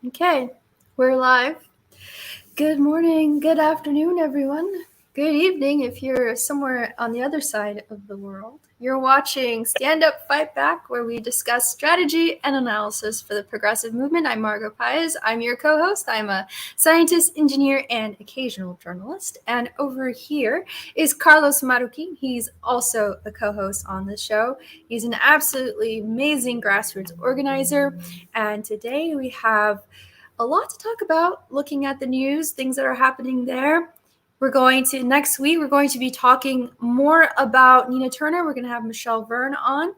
Okay, we're live. Good morning, good afternoon, everyone. Good evening if you're somewhere on the other side of the world. You're watching Stand Up Fight Back, where we discuss strategy and analysis for the progressive movement. I'm Margot Paez. I'm your co host. I'm a scientist, engineer, and occasional journalist. And over here is Carlos Maruki. He's also a co host on the show. He's an absolutely amazing grassroots organizer. And today we have a lot to talk about looking at the news, things that are happening there. Next week, we're going to be talking more about Nina Turner. We're going to have Michelle Verne on,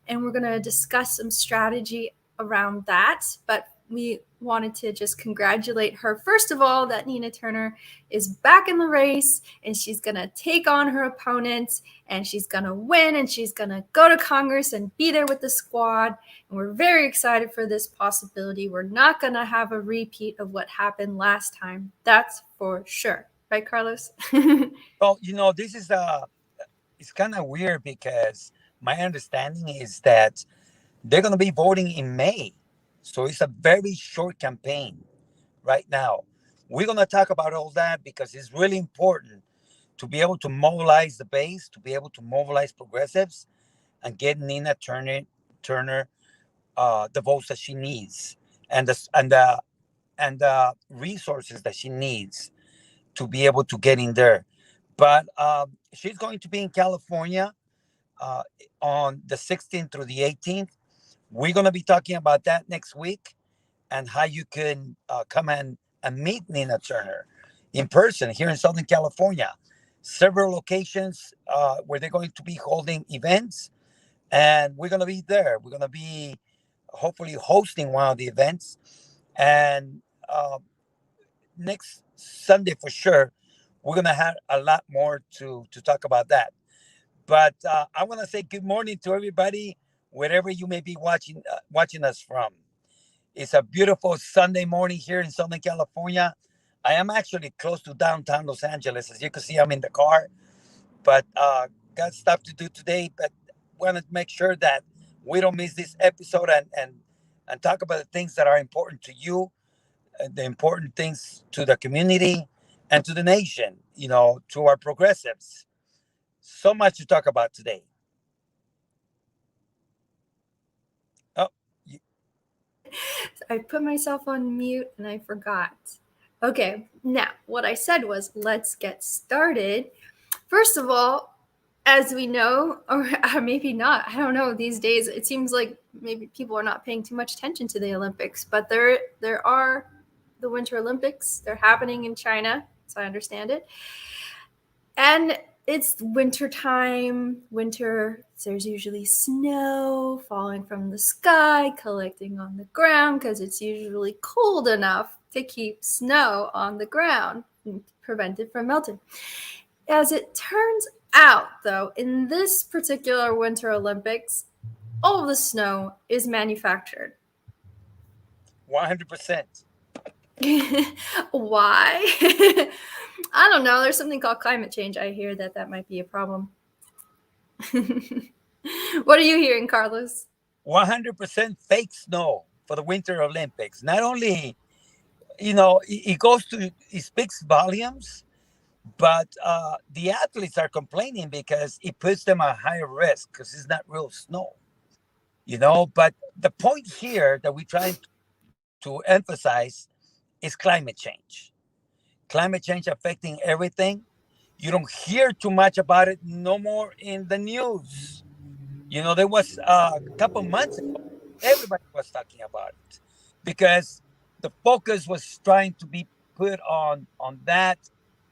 and we're going to discuss some strategy around that. But we wanted to just congratulate her, first of all, that Nina Turner is back in the race and she's going to take on her opponent and she's going to win and she's going to go to Congress and be there with the squad. And we're very excited for this possibility. We're not going to have a repeat of what happened last time. That's for sure. Right, Carlos? Well, this is it's kind of weird because my understanding is that they're going to be voting in May. So it's a very short campaign right now. We're going to talk about all that because it's really important to be able to mobilize the base, to be able to mobilize progressives and get Nina Turner the votes that she needs and the resources that she needs to be able to get in there. But she's going to be in California uh, on the 16th through the 18th. We're going to be talking about that next week and how you can come and meet Nina Turner in person here in Southern California. Several locations where they're going to be holding events, and we're going to be there. We're going to be hopefully hosting one of the events. And next Sunday for sure, we're gonna have a lot more to talk about that. But I want to say good morning to everybody, wherever you may be watching us from. It's a beautiful Sunday morning here in Southern California. I am actually close to downtown Los Angeles. As you can see, I'm in the car, but got stuff to do today. But want to make sure that we don't miss this episode and talk about the things that are important to you, the important things to the community and to the nation, to our progressives. So much to talk about today. Oh, I put myself on mute and I forgot. Okay, now what I said was let's get started. First of all, as we know, or maybe not, I don't know, these days it seems like maybe people are not paying too much attention to the Olympics, but there are the Winter Olympics. They're happening in China, as I understand it. And it's winter time. Winter, there's usually snow falling from the sky, collecting on the ground because it's usually cold enough to keep snow on the ground and prevent it from melting. As it turns out, though, in this particular Winter Olympics, all of the snow is manufactured. 100%. Why? I don't know. There's something called climate change. I hear that might be a problem. What are you hearing, Carlos? 100% fake snow for the Winter Olympics. Not only, it speaks volumes, but the athletes are complaining because it puts them at higher risk because it's not real snow. But the point here that we're trying to emphasize is climate change affecting everything. You don't hear too much about it no more in the news. There was a couple months ago, everybody was talking about it because the focus was trying to be put on that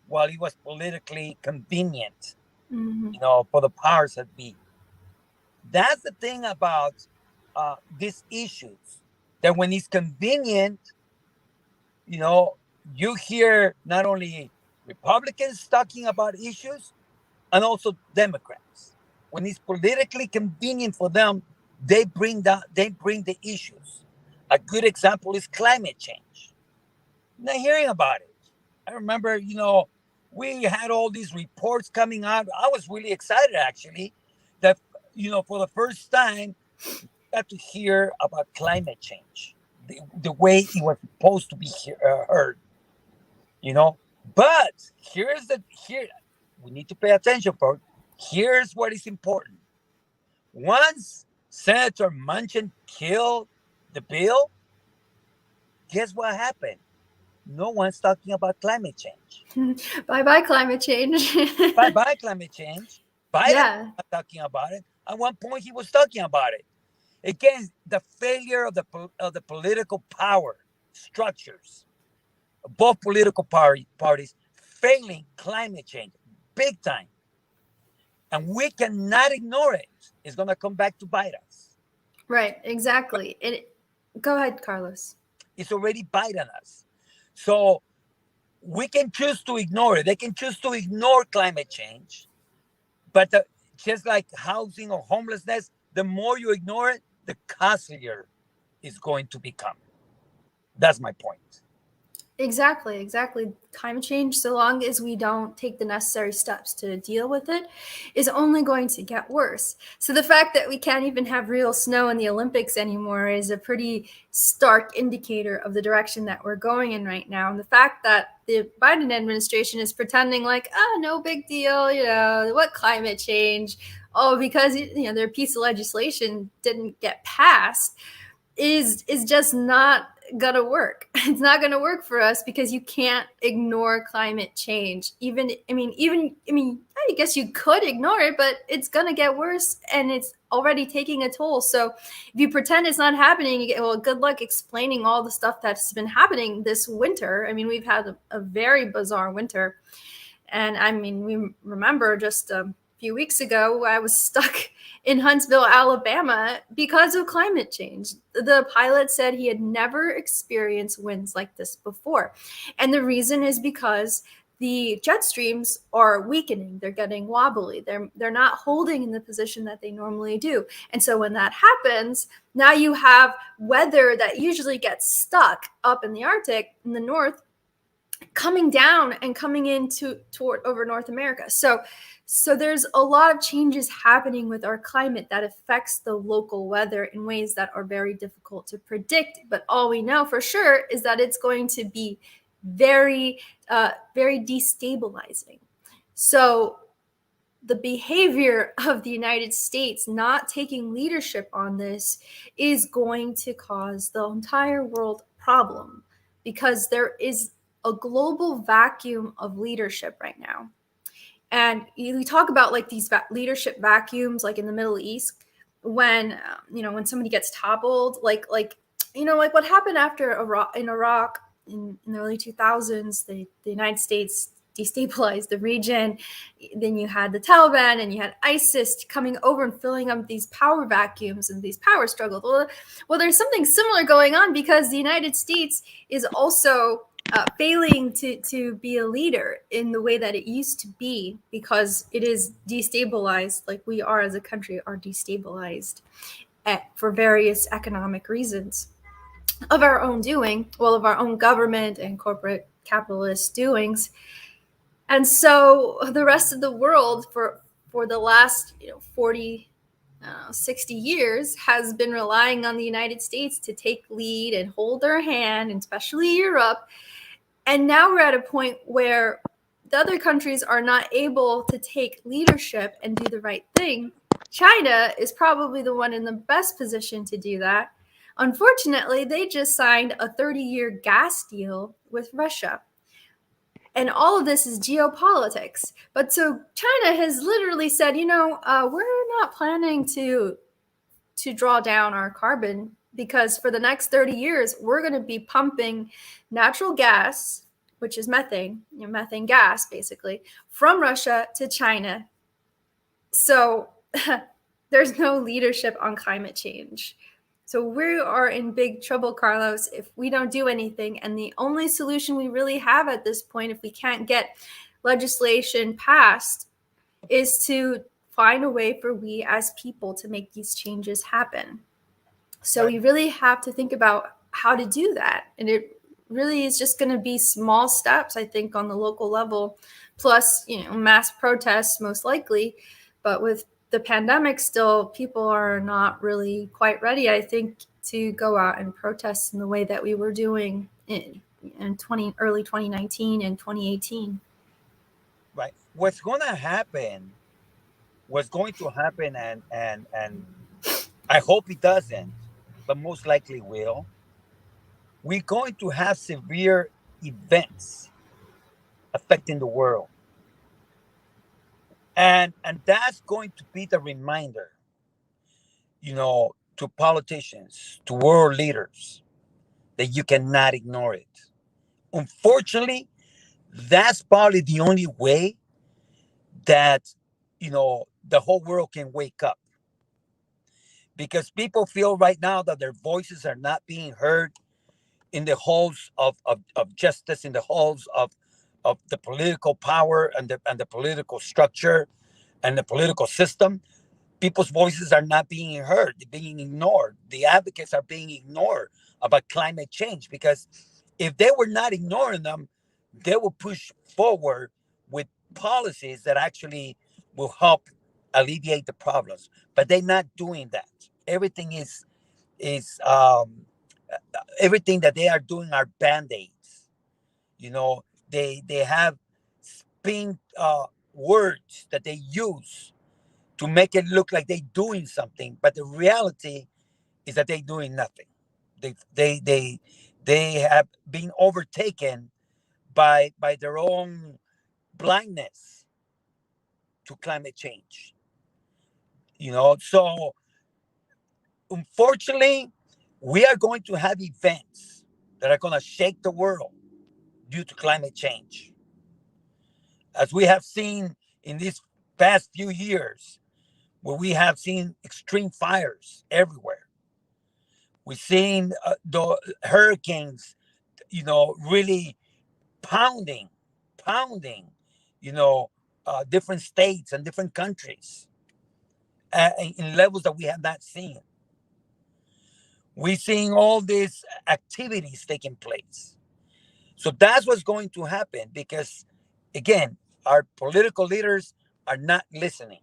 while it was politically convenient, Mm-hmm. for the powers that be. That's the thing about these issues, that when it's convenient, you know, you hear not only Republicans talking about issues and also Democrats. When it's politically convenient for them, they bring the issues. A good example is climate change. Not hearing about it. I remember, we had all these reports coming out. I was really excited actually that, for the first time got to hear about climate change. the way it was supposed to be heard, you know. But here we need to pay attention, folks. Here's what is important. Once Senator Manchin killed the bill, guess what happened? No one's talking about climate change. Bye bye, climate change. Bye bye climate change. Biden is Yeah. not talking about it. At one point, he was talking about it. Again, the failure of the political power structures, both political parties failing climate change big time, and we cannot ignore it. It's going to come back to bite us. Right, exactly. Go ahead, Carlos. It's already biting us. So we can choose to ignore it. They can choose to ignore climate change, but just like housing or homelessness, the more you ignore it, the costlier it's going to become. That's my point. Exactly. Climate change, so long as we don't take the necessary steps to deal with it, is only going to get worse. So the fact that we can't even have real snow in the Olympics anymore is a pretty stark indicator of the direction that we're going in right now. And the fact that the Biden administration is pretending like, no big deal, what climate change? Oh, because their piece of legislation didn't get passed is just not gonna work. It's not gonna work for us because you can't ignore climate change. I guess you could ignore it, but it's gonna get worse and it's already taking a toll. So if you pretend it's not happening, you get, well, good luck explaining all the stuff that's been happening this winter. I mean, we've had a very bizarre winter. And we remember just a few weeks ago, I was stuck in Huntsville, Alabama because of climate change. The pilot said he had never experienced winds like this before. And the reason is because the jet streams are weakening. They're getting wobbly. They're not holding in the position that they normally do. And so when that happens, now you have weather that usually gets stuck up in the Arctic in the north coming down and coming toward over North America. So there's a lot of changes happening with our climate that affects the local weather in ways that are very difficult to predict. But all we know for sure is that it's going to be very, very destabilizing. So the behavior of the United States not taking leadership on this is going to cause the entire world problem because there is a global vacuum of leadership right now. And we talk about like these leadership vacuums, like in the Middle East, when when somebody gets toppled, like what happened after Iraq in the early 2000s. The United States destabilized the region. Then you had the Taliban and you had ISIS coming over and filling up these power vacuums and these power struggles. Well, there's something similar going on because the United States is also failing to be a leader in the way that it used to be because it is destabilized, like we are as a country are destabilized for various economic reasons of our own doing, well, of our own government and corporate capitalist doings. And so the rest of the world for the last 40 60 years has been relying on the United States to take lead and hold their hand, and especially Europe. And now we're at a point where the other countries are not able to take leadership and do the right thing. China is probably the one in the best position to do that. Unfortunately, they just signed a 30-year gas deal with Russia. And all of this is geopolitics. But so China has literally said, we're not planning to draw down our carbon because for the next 30 years, we're going to be pumping natural gas, which is methane, methane gas, basically, from Russia to China. So there's no leadership on climate change. So we are in big trouble, Carlos, if we don't do anything. And the only solution we really have at this point, if we can't get legislation passed, is to find a way for we as people to make these changes happen. So we really have to think about how to do that. And it really is just going to be small steps, I think, on the local level, plus, mass protests most likely. But with the pandemic still, people are not really quite ready, I think, to go out and protest in the way that we were doing in early 2019 and 2018. Right. What's going to happen, and I hope it doesn't, but most likely will. We're going to have severe events affecting the world, and that's going to be the reminder, to politicians, to world leaders, that you cannot ignore it. Unfortunately, that's probably the only way that the whole world can wake up, because people feel right now that their voices are not being heard in the halls of justice, in the halls of the political power and the political structure and the political system. People's voices are not being heard, they're being ignored. The advocates are being ignored about climate change, because if they were not ignoring them, they will push forward with policies that actually will help alleviate the problems. But they're not doing that. Everything is everything that they are doing are band-aids. You know, they have spin words that they use to make it look like they're doing something, but the reality is that they're doing nothing. They have been overtaken by their own blindness to climate change. So unfortunately, we are going to have events that are going to shake the world due to climate change, as we have seen in these past few years, where we have seen extreme fires everywhere. We've seen the hurricanes, really pounding, pounding, you know, different states and different countries in levels that we have not seen. We're seeing all these activities taking place. So that's what's going to happen, because, again, our political leaders are not listening.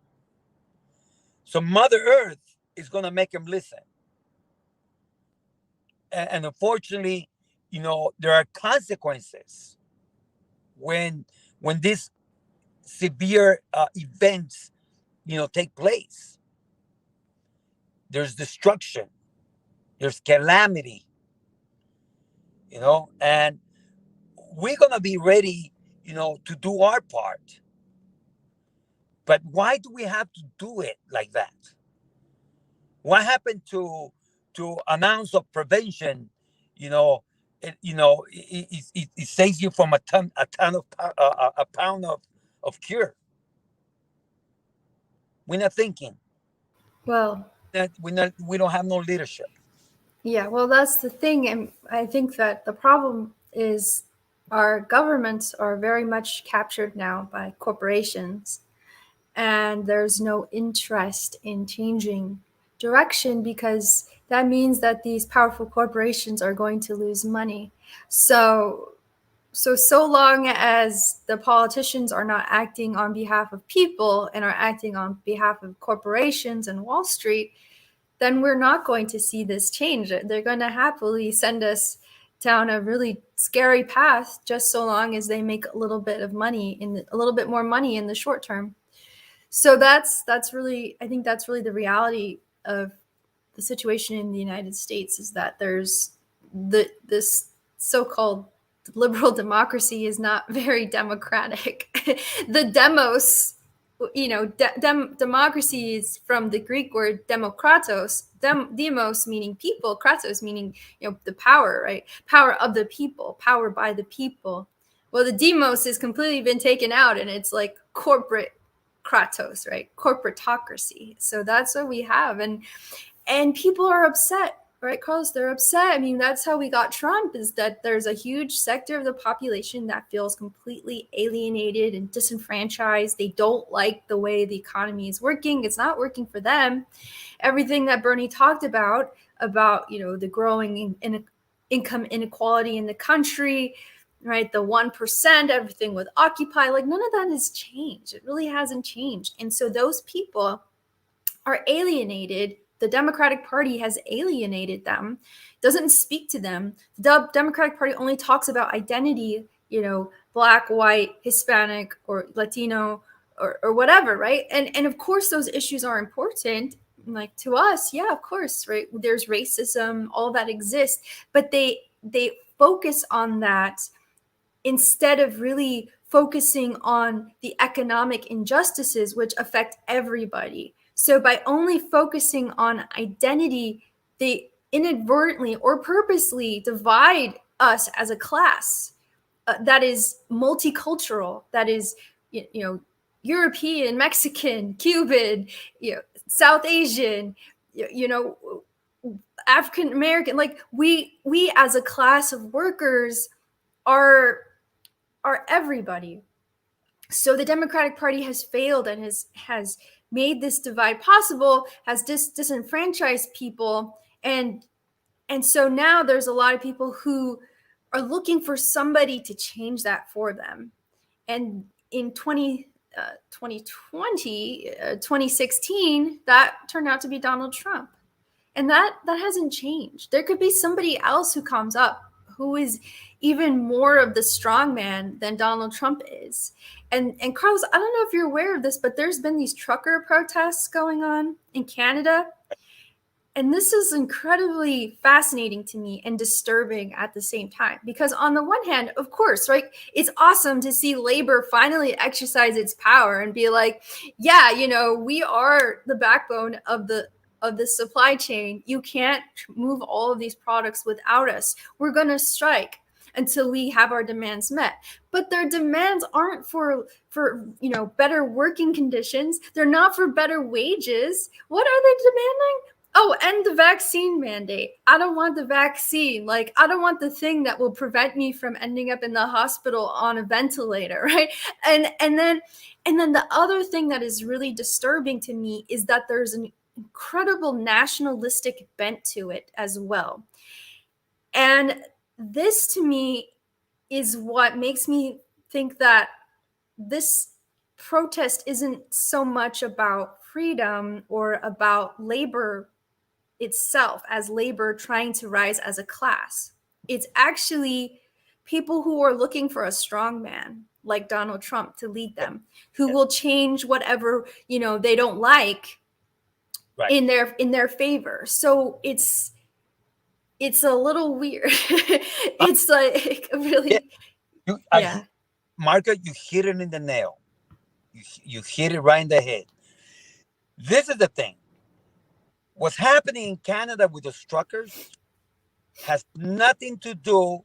So Mother Earth is going to make them listen. And unfortunately, there are consequences when these severe events, take place. There's destruction, there's calamity, and we're going to be ready, to do our part. But why do we have to do it like that? What happened to an ounce of prevention? It saves you from a pound of cure. We're not thinking. Well, We don't have no leadership. yeah, well, that's the thing. And I think that the problem is our governments are very much captured now by corporations, and there's no interest in changing direction because that means that these powerful corporations are going to lose money. So so long as the politicians are not acting on behalf of people and are acting on behalf of corporations and Wall Street, then we're not going to see this change. They're going to happily send us down a really scary path just so long as they make a little bit of money a little bit more money in the short term. So that's really, I think that's really the reality of the situation in the United States, is that there's this so-called liberal democracy is not very democratic. The demos, democracy is from the Greek word demokratos, demos meaning people, kratos meaning, the power, right? Power of the people, power by the people. Well, the demos has completely been taken out, and it's like corporate kratos, right? Corporatocracy. So that's what we have, and people are upset, right, Carlos? They're upset. I mean, that's how we got Trump, is that there's a huge sector of the population that feels completely alienated and disenfranchised. They don't like the way the economy is working. It's not working for them. Everything that Bernie talked about, the growing income inequality in the country, right? The 1%, everything with Occupy, like none of that has changed. It really hasn't changed. And so those people are alienated The Democratic Party has alienated them, doesn't speak to them. The Democratic Party only talks about identity, black, white, Hispanic, or Latino, or whatever, right? And of course those issues are important, like to us, yeah, of course, right? There's racism, all that exists, but they focus on that instead of really focusing on the economic injustices which affect everybody. So by only focusing on identity, they inadvertently or purposely divide us as a class that is multicultural, that is, European, Mexican, Cuban, South Asian, you know, African American. Like we as a class of workers are everybody. So the Democratic Party has failed and has made this divide possible, has disenfranchised people, and so now there's a lot of people who are looking for somebody to change that for them. And in 2016, that turned out to be Donald Trump. And that hasn't changed. There could be somebody else who comes up who is even more of the strong man than Donald Trump is. And Carlos, I don't know if you're aware of this, but there's been these trucker protests going on in Canada. And this is incredibly fascinating to me and disturbing at the same time, because on the one hand, of course, right, it's awesome to see labor finally exercise its power and be like, yeah, we are the backbone of the supply chain. You can't move all of these products without us. We're going to strike until we have our demands met. But their demands aren't for better working conditions. They're not for better wages. What are they demanding? Oh, end the vaccine mandate. I don't want the vaccine. Like, I don't want the thing that will prevent me from ending up in the hospital on a ventilator, right? And then the other thing that is really disturbing to me is that there's an incredible nationalistic bent to it as well. And this to me is what makes me think that this protest isn't so much about freedom or about labor itself, as labor trying to rise as a class. It's actually people who are looking for a strong man like Donald Trump to lead them, who will change whatever they don't like, right, in their favor. So it's a little weird. It's like really, yeah. Margaret, you hit it in the nail. You hit it right in the head. This is the thing. What's happening in Canada with the truckers has nothing to do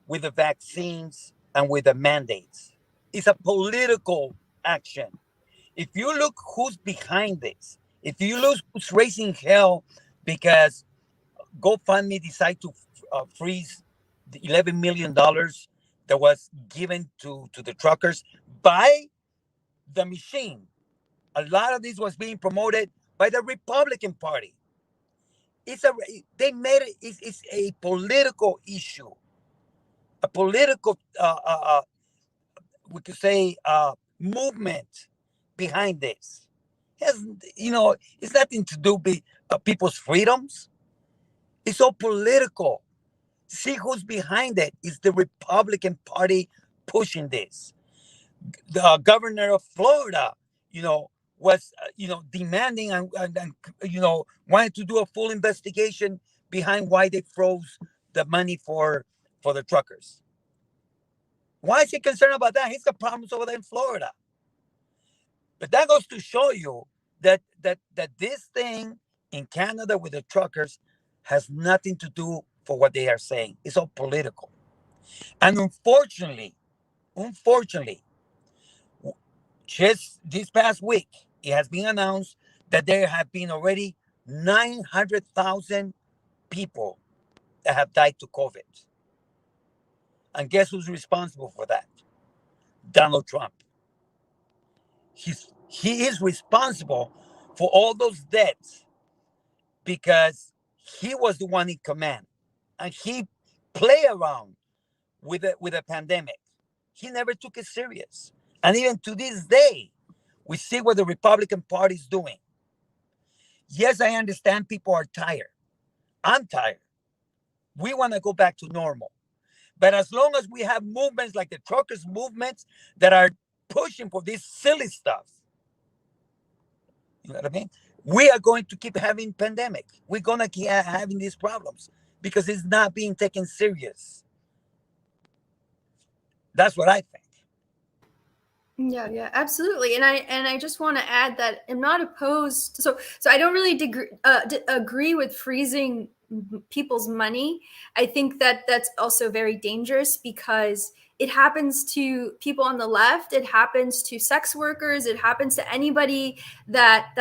with the vaccines and with the mandates. It's a political action. If you look who's behind this, if you look who's raising hell because GoFundMe decided to freeze the $11 million that was given to the truckers by the machine. A lot of this was being promoted by the Republican Party. They made it. It's a political issue, a political, we could say, movement behind this. It's nothing to do with people's freedoms. It's all political. See who's behind it. It's the Republican Party pushing this. The governor of Florida, was demanding and wanted to do a full investigation behind why they froze the money for the truckers. Why is he concerned about that? He's got problems over there in Florida. But that goes to show you that this thing in Canada with the truckers has nothing to do for what they are saying. It's all political. And unfortunately, just this past week, it has been announced that there have been already 900,000 people that have died to COVID. And guess who's responsible for that? Donald Trump. He is responsible for all those deaths because he was the one in command. And he played around with a pandemic. He never took it serious. And even to this day, we see what the Republican Party is doing. Yes, I understand people are tired. I'm tired. We want to go back to normal. But as long as we have movements like the truckers movements that are pushing for this silly stuff, you know what I mean? We are going to keep having pandemic. We're gonna keep having these problems because it's not being taken serious. That's what I think. Yeah, yeah, absolutely. And I just want to add that I'm not opposed. So I don't really agree with freezing people's money. I think that that's also very dangerous because it happens to people on the left. It happens to sex workers. It happens to anybody that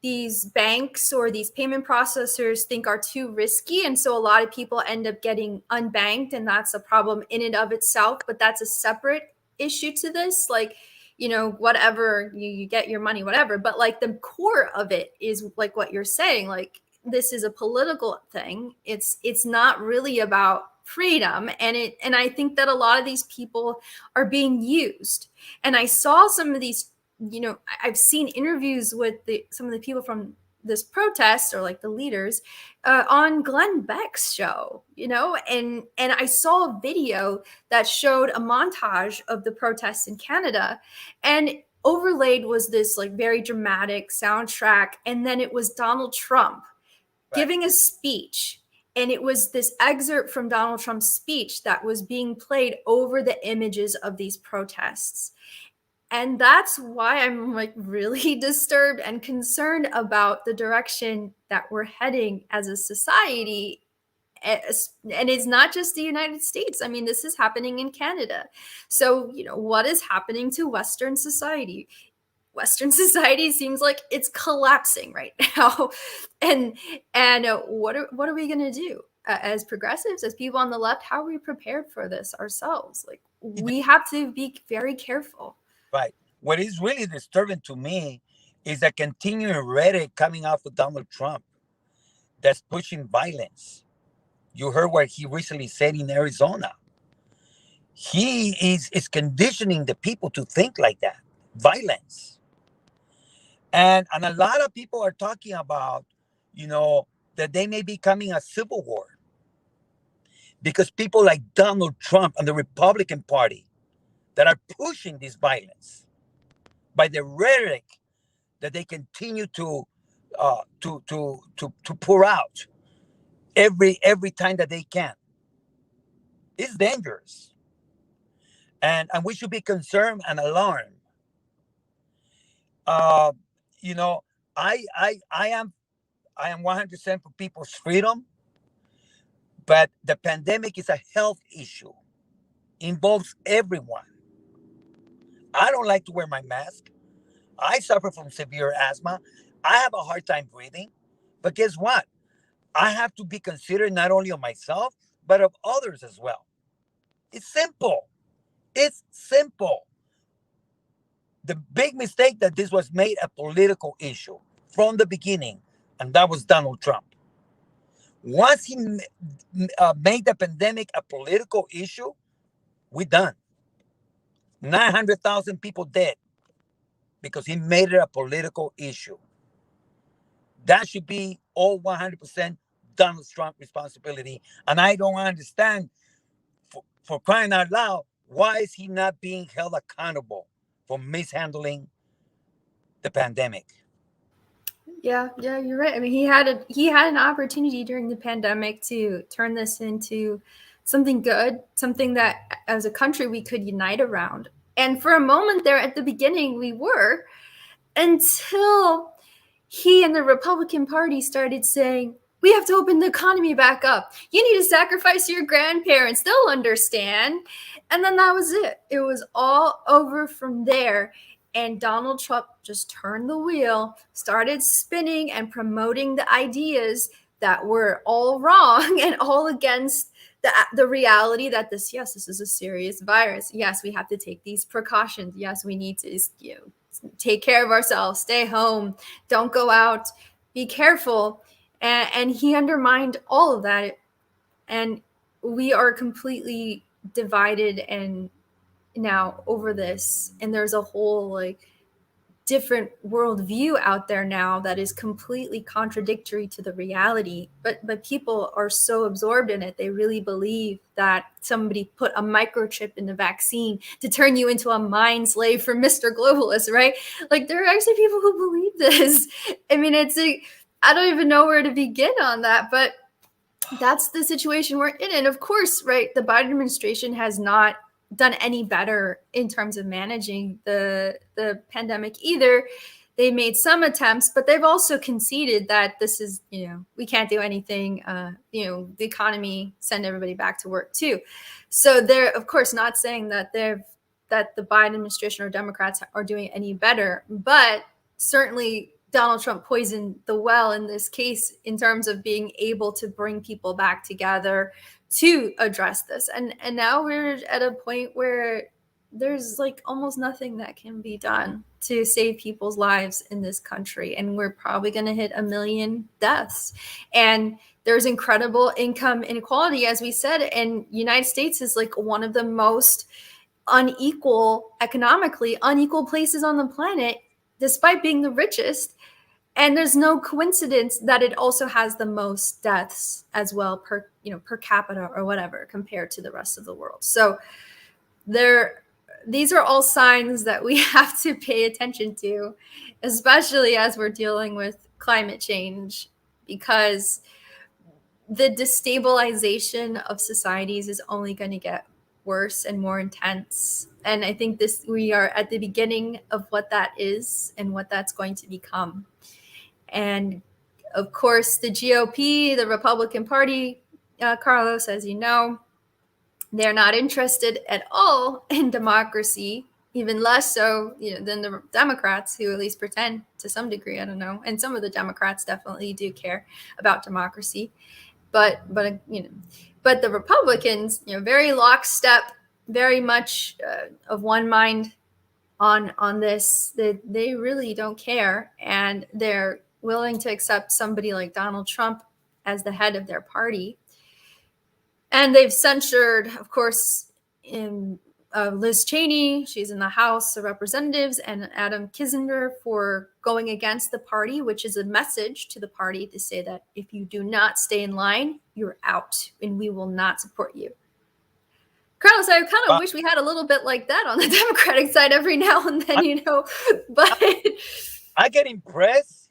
these banks or these payment processors think are too risky, and so a lot of people end up getting unbanked, and that's a problem in and of itself. But that's a separate issue to this. Like, whatever, you get your money, whatever, but like the core of it is like what you're saying, like this is a political thing. It's not really about freedom, and I think that a lot of these people are being used. And I saw some of these, I've seen interviews with some of the people from this protest, or like the leaders, on Glenn Beck's show, and I saw a video that showed a montage of the protests in Canada, and overlaid was this like very dramatic soundtrack, and then it was Donald Trump Right. giving a speech, and it was this excerpt from Donald Trump's speech that was being played over the images of these protests. And that's why I'm like really disturbed and concerned about the direction that we're heading as a society. And it's not just the United States. I mean, this is happening in Canada. So, what is happening to Western society? Western society seems like it's collapsing right now. and what are we going to do, as progressives, as people on the left? How are we prepared for this ourselves? Like, we have to be very careful. Right. What is really disturbing to me is the continuing rhetoric coming out of Donald Trump that's pushing violence. You heard what he recently said in Arizona. He is conditioning the people to think like that, violence. And a lot of people are talking about, you know, that they may be coming a civil war because people like Donald Trump and the Republican Party that are pushing this violence by the rhetoric that they continue to pour out every time that they can. It's dangerous, and we should be concerned and alarmed. Uh, you know, I am 100% for people's freedom, but the pandemic is a health issue, involves everyone. I don't like to wear my mask. I suffer from severe asthma. I have a hard time breathing. But guess what? I have to be considerate not only of myself, but of others as well. It's simple. It's simple. The big mistake that this was made a political issue from the beginning, and that was Donald Trump. Once he made the pandemic a political issue, we done. 900,000 people dead because he made it a political issue. That should be all 100% Donald Trump responsibility. And I don't understand, for crying out loud, why is he not being held accountable for mishandling the pandemic? Yeah, yeah, you're right. I mean, he had an opportunity during the pandemic to turn this into something good, something that as a country we could unite around. And for a moment there at the beginning we were, until he and the Republican Party started saying, we have to open the economy back up. You need to sacrifice your grandparents. They'll understand. And then that was it. It was all over from there. And Donald Trump just turned the wheel, started spinning and promoting the ideas that were all wrong and all against the reality that this is a serious virus. Yes, we have to take these precautions. Yes, we need to, take care of ourselves, stay home, don't go out, be careful. And he undermined all of that. And we are completely divided and now over this. And there's a whole like different worldview out there now that is completely contradictory to the reality, but people are so absorbed in it, they really believe that somebody put a microchip in the vaccine to turn you into a mind slave for Mr. Globalist, right? Like, there are actually people who believe this. I mean, I don't even know where to begin on that, but that's the situation we're in. And of course, right, the Biden administration has not done any better in terms of managing the pandemic either. They made some attempts, but they've also conceded that this is, we can't do anything. The economy, send everybody back to work too. So they're, of course, not saying that the Biden administration or Democrats are doing any better, but certainly Donald Trump poisoned the well in this case in terms of being able to bring people back together to address this. And now we're at a point where there's like almost nothing that can be done to save people's lives in this country. And we're probably going to hit 1 million deaths. And there's incredible income inequality, as we said, and United States is like one of the most economically unequal places on the planet, despite being the richest. And there's no coincidence that it also has the most deaths as well per capita or whatever compared to the rest of the world. So these are all signs that we have to pay attention to, especially as we're dealing with climate change, because the destabilization of societies is only going to get worse and more intense. And I think we are at the beginning of what that is and what that's going to become. And of course, the GOP, the Republican Party, Carlos, as you know, they're not interested at all in democracy, even less so than the Democrats, who at least pretend to some degree, I don't know. And some of the Democrats definitely do care about democracy. But the Republicans, very lockstep, very much of one mind on this. They really don't care, and they're willing to accept somebody like Donald Trump as the head of their party. And they've censured, of course, in Liz Cheney, she's in the House of Representatives, and Adam Kinzinger for going against the party, which is a message to the party to say that if you do not stay in line, you're out and we will not support you. Carlos, I kind of wish we had a little bit like that on the Democratic side every now and then, but I get impressed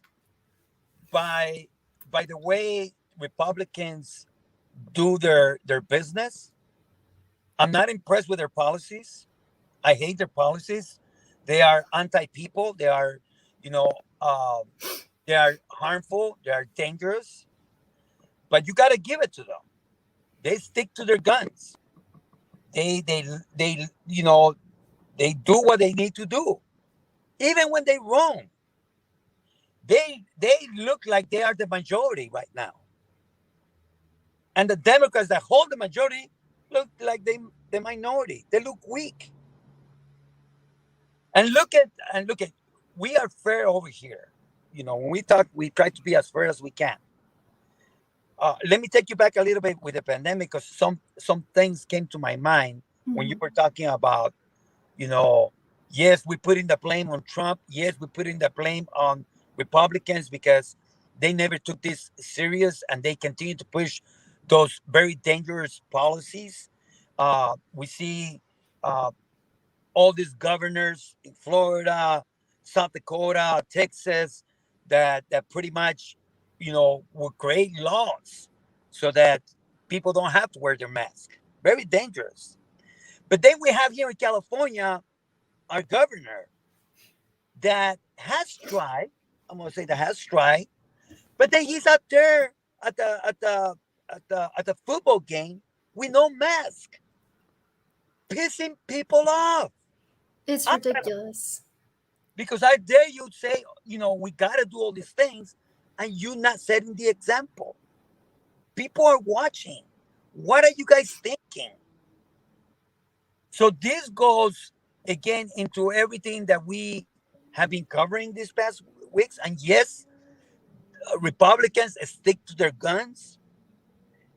by the way Republicans do their business. I'm not impressed with their policies. I hate their policies. They are anti-people. They are, they are harmful. They are dangerous. But you got to give it to them. They stick to their guns. They they do what they need to do, even when they're wrong. They look like they are the majority right now, and the Democrats that hold the majority look like the minority. They look weak. And look at we are fair over here. When we talk, we try to be as fair as we can. Let me take you back a little bit with the pandemic, because some things came to my mind when you were talking about, yes, we put in the blame on Trump. Yes, we put in the blame on Republicans because they never took this serious and they continue to push those very dangerous policies. We see all these governors in Florida, South Dakota, Texas, that pretty much, will create laws so that people don't have to wear their mask. Very dangerous. But then we have here in California our governor that has tried. I'm gonna say that has tried, but then he's out there at the football game with no mask, pissing people off. it's ridiculous. Because I dare you say, we gotta do all these things, and you not setting the example. People are watching. What are you guys thinking? So this goes again into everything that we have been covering these past weeks. And yes, Republicans stick to their guns.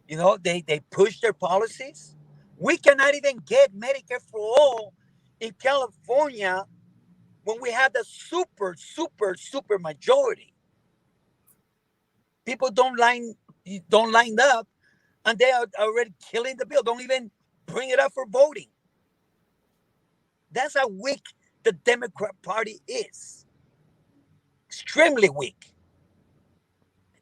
They push their policies. We cannot even get Medicare for all in California when we have the super, super, super majority. People don't line up, and they are already killing the bill. Don't even bring it up for voting. That's how weak the Democrat Party is. Extremely weak.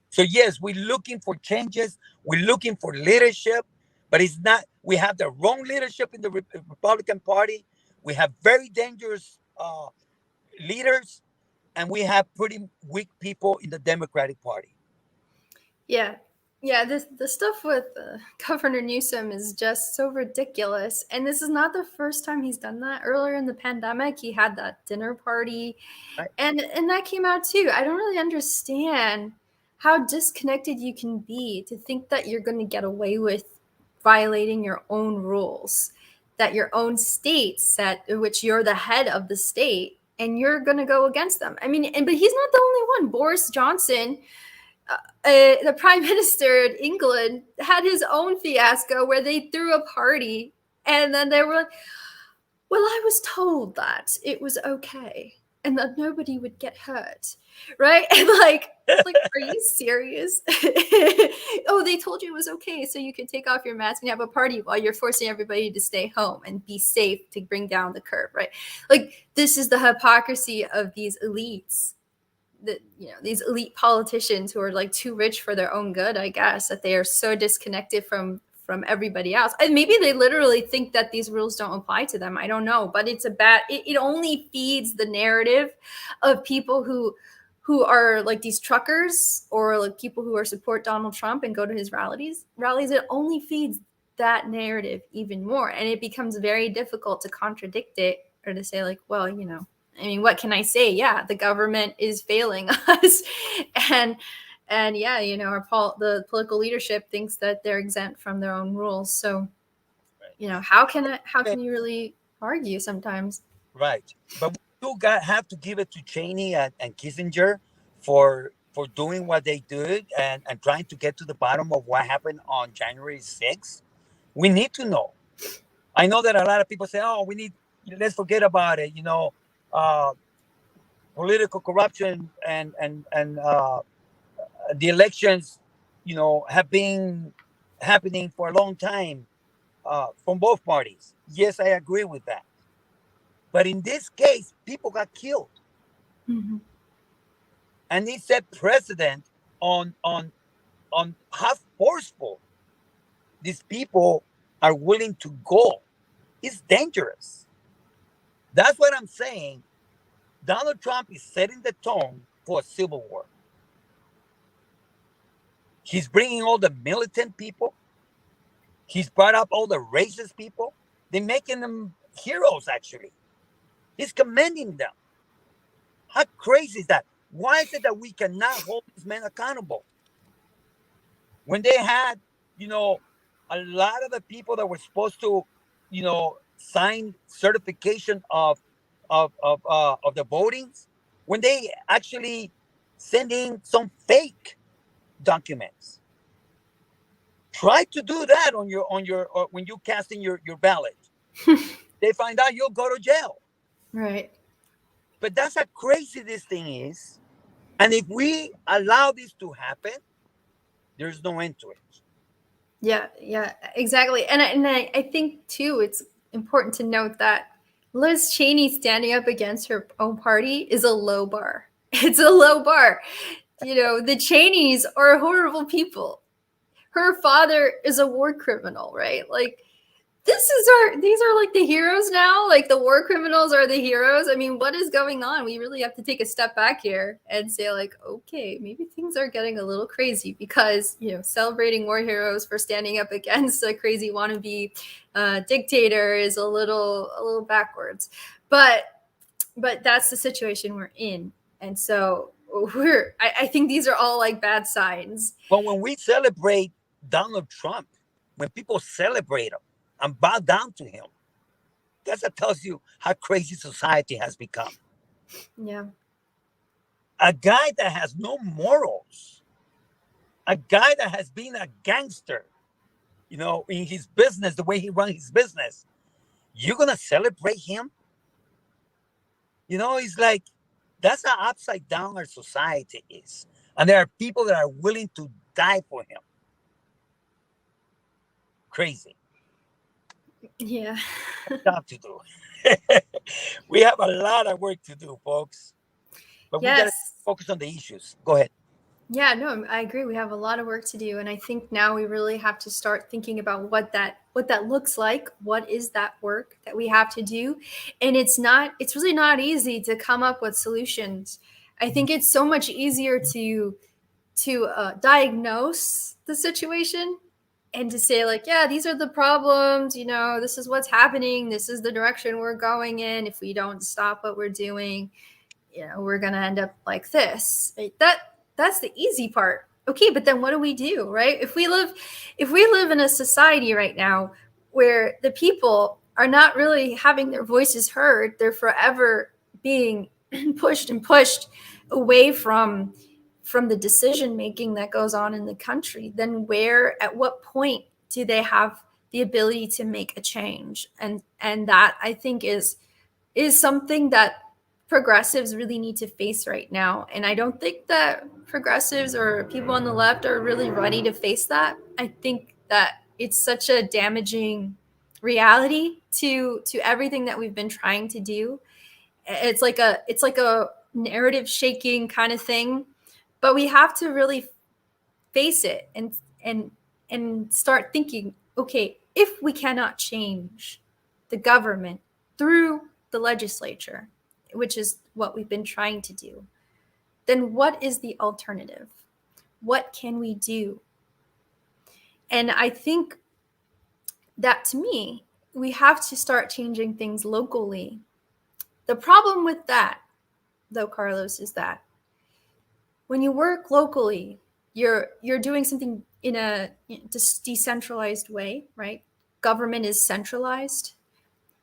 So yes, we're looking for changes. We're looking for leadership, but it's not. We have the wrong leadership in the Republican Party. We have very dangerous leaders, and we have pretty weak people in the Democratic Party. Yeah. Yeah, this the stuff with Governor Newsom is just so ridiculous. And this is not the first time he's done that. Earlier in the pandemic, he had that dinner party, Right? and that came out too. I don't really understand how disconnected you can be to think that you're going to get away with violating your own rules, that your own state set, which you're the head of the state, and you're going to go against them. I mean, but he's not the only one. Boris Johnson, the prime minister in England, had his own fiasco where they threw a party, and then they were like, well, I was told that it was okay and that nobody would get hurt, right? And like, are you serious? Oh, they told you it was okay, so you could take off your mask and have a party while you're forcing everybody to stay home and be safe to bring down the curve, right? Like, this is the hypocrisy of these elites, that, these elite politicians who are like too rich for their own good, I guess, that they are so disconnected from everybody else. And maybe they literally think that these rules don't apply to them. I don't know, but it only feeds the narrative of people who are like these truckers, or like people who are support Donald Trump and go to his rallies. It only feeds that narrative even more, and it becomes very difficult to contradict it, or to say like, well, I mean, what can I say? Yeah, the government is failing us, and yeah, the political leadership thinks that they're exempt from their own rules. So, how can you really argue sometimes? Right. But we still have to give it to Cheney and Kissinger for doing what they did, and trying to get to the bottom of what happened on January 6th. We need to know. I know that a lot of people say, "Oh, let's forget about it." Uh, Political corruption and the elections, have been happening for a long time from both parties. Yes, I agree with that. But in this case, people got killed, Mm-hmm. and it set precedent on how forceful these people are willing to go. It's dangerous. That's what I'm saying. Donald Trump is setting the tone for a civil war. He's bringing all the militant people. He's brought up all the racist people. They're making them heroes, actually. He's commending them. How crazy is that? Why is it that we cannot hold these men accountable? When they had, a lot of the people that were supposed to, sign certification of the votings, when they actually send in some fake documents. Try to do that when you casting your ballot. They find out, you'll go to jail. Right. But that's how crazy this thing is. And if we allow this to happen, there's no end to it. Yeah, exactly. And I think too, it's important to note that Liz Cheney standing up against her own party is a low bar. It's a low bar. The Cheneys are horrible people. Her father is a war criminal, right? Like, these are like the heroes now. Like, the war criminals are the heroes. I mean, what is going on? We really have to take a step back here and say, like, okay, maybe things are getting a little crazy, because celebrating war heroes for standing up against a crazy wannabe dictator is a little backwards. But that's the situation we're in, and so I think these are all like bad signs. But when we celebrate Donald Trump, when people celebrate him and bow down to him, that tells you how crazy society has become. Yeah. A guy that has no morals, a guy that has been a gangster, in his business, the way he runs his business, you're going to celebrate him? It's like that's how upside down our society is. And there are people that are willing to die for him. Crazy. Yeah. Job to do. We have a lot of work to do, folks. But we got to Yes. focus on the issues. Go ahead. Yeah, no, I agree. We have a lot of work to do, and I think now we really have to start thinking about what that looks like. What is that work that we have to do? And it's really not easy to come up with solutions. I think it's so much easier to diagnose the situation and to say like, yeah, these are the problems. This is what's happening. This is the direction we're going in. If we don't stop what we're doing, we're gonna end up like this. Right? That's the easy part. Okay, but then what do we do, right? If we live in a society right now where the people are not really having their voices heard, they're forever being pushed and pushed away from the decision making that goes on in the country, then at what point do they have the ability to make a change? And that, I think, is something that progressives really need to face right now. And I don't think that progressives or people on the left are really ready to face that. I think that it's such a damaging reality to everything that we've been trying to do. It's like a narrative shaking kind of thing, but we have to really face it and and start thinking, okay, if we cannot change the government through the legislature, which is what we've been trying to do, then what is the alternative? What can we do? And I think that, to me, we have to start changing things locally. The problem with that, though, Carlos, is that when you work locally, you're doing something in a decentralized way, right? Government is centralized.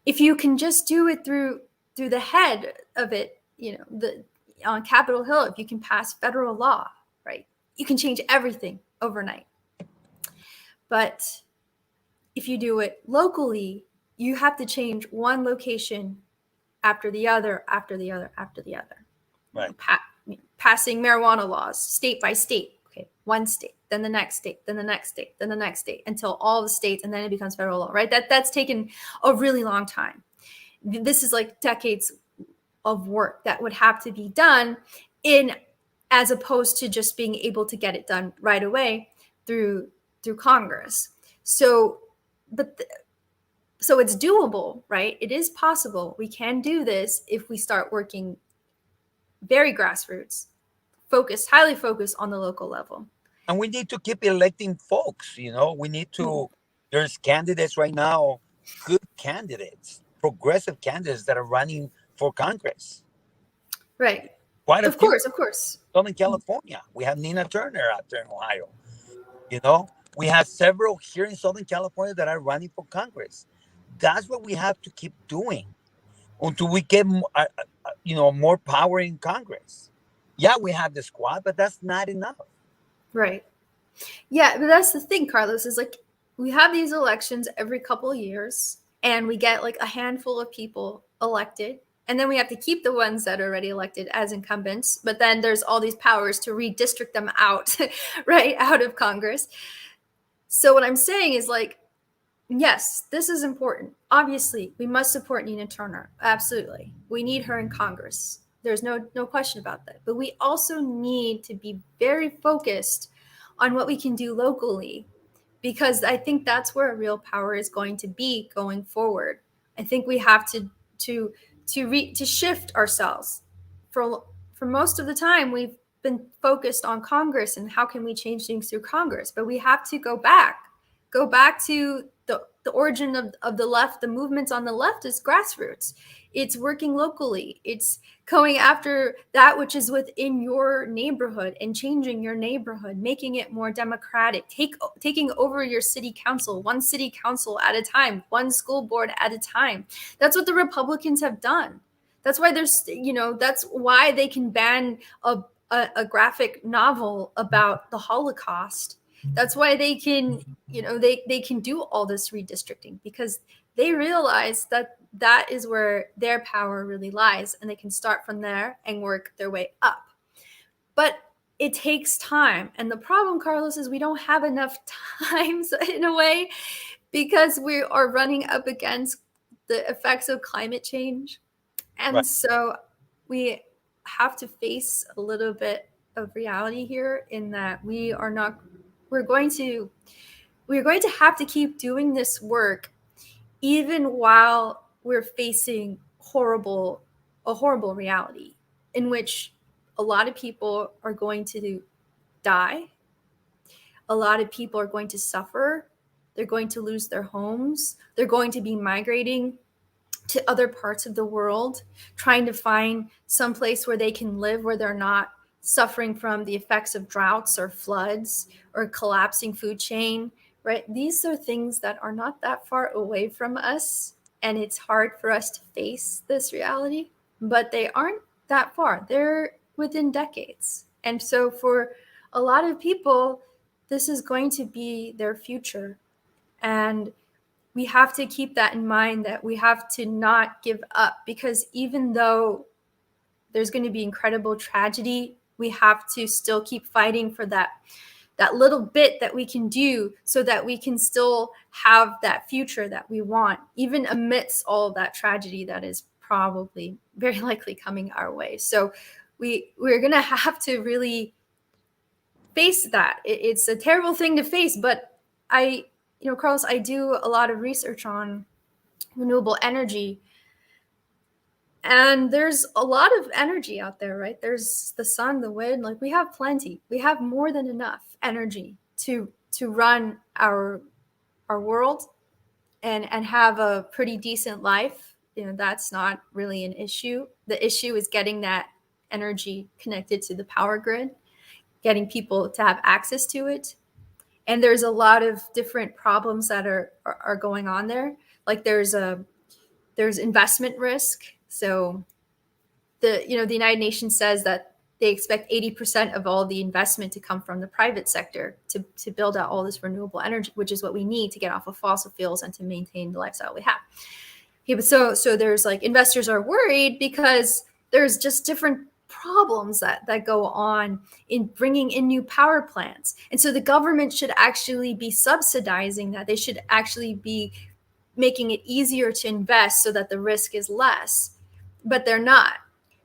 If you can just do it through the head of it, the on Capitol Hill, if you can pass federal law, right, you can change everything overnight. But if you do it locally, you have to change one location after the other, after the other, after the other. Right. Passing marijuana laws state by state. Okay, one state, then the next state, then the next state, then the next state, until all the states, and then it becomes federal law. Right? That's taken a really long time. This is like decades of work that would have to be done in as opposed to just being able to get it done right away through Congress. So, but so it's doable, right? It is possible. We can do this if we start working very grassroots, highly focused on the local level. And we need to keep electing folks. We need to. There's candidates right now, good candidates, progressive candidates that are running for Congress. Right. Quite a Of few. course, of course. Southern California. We have Nina Turner out there in Ohio. You know, we have several here in Southern California that are running for Congress. That's what we have to keep doing until we get, more power in Congress. Yeah, we have the squad, but that's not enough. Right. Yeah, but that's the thing, Carlos, is like we have these elections every couple of years and we get like a handful of people elected. And then we have to keep the ones that are already elected as incumbents. But then there's all these powers to redistrict them out, right, out of Congress. So what I'm saying is like, yes, this is important. Obviously, we must support Nina Turner. Absolutely. We need her in Congress. There's no question about that. But we also need to be very focused on what we can do locally, because I think that's where real power is going to be going forward. I think we have to shift ourselves. For most of the time, we've been focused on Congress and how can we change things through Congress, but we have to go back to the origin of the left. The movements on the left is grassroots. It's working locally. It's going after that which is within your neighborhood and changing your neighborhood, making it more democratic, taking over your city council, one city council at a time, one school board at a time. That's what the Republicans have done. That's why that's why they can ban a graphic novel about the Holocaust, That's why they can, they can do all this redistricting, because they realize that that is where their power really lies, and they can start from there and work their way up. But it takes time. And the problem, Carlos, is we don't have enough times in a way, because we are running up against the effects of climate change. And Right. so we have to face a little bit of reality here, in that we're going to have to keep doing this work even while we're facing a horrible reality in which a lot of people are going to die. A lot of people are going to suffer. They're going to lose their homes. They're going to be migrating to other parts of the world, trying to find some place where they can live, where they're not suffering from the effects of droughts or floods or collapsing food chain, right? These are things that are not that far away from us, and it's hard for us to face this reality, but they aren't that far. They're within decades. And so for a lot of people, this is going to be their future. And we have to keep that in mind, that we have to not give up, because even though there's going to be incredible tragedy, we have to still keep fighting for that little bit that we can do, so that we can still have that future that we want, even amidst all of that tragedy that is probably very likely coming our way. So we're going to have to really face that. It's a terrible thing to face, but Carlos, I do a lot of research on renewable energy, and there's a lot of energy out there, right? There's the sun, the wind, like we have plenty. We have more than enough energy to run our world and have a pretty decent life. That's not really an issue. The issue is getting that energy connected to the power grid, getting people to have access to it. And there's a lot of different problems that are going on there. Like there's investment risk. So the United Nations says that they expect 80% of all the investment to come from the private sector to build out all this renewable energy, which is what we need to get off of fossil fuels and to maintain the lifestyle we have. Okay, but so there's like, investors are worried because there's just different problems that go on in bringing in new power plants. And so the government should actually be subsidizing that. They should actually be making it easier to invest so that the risk is less, but they're not.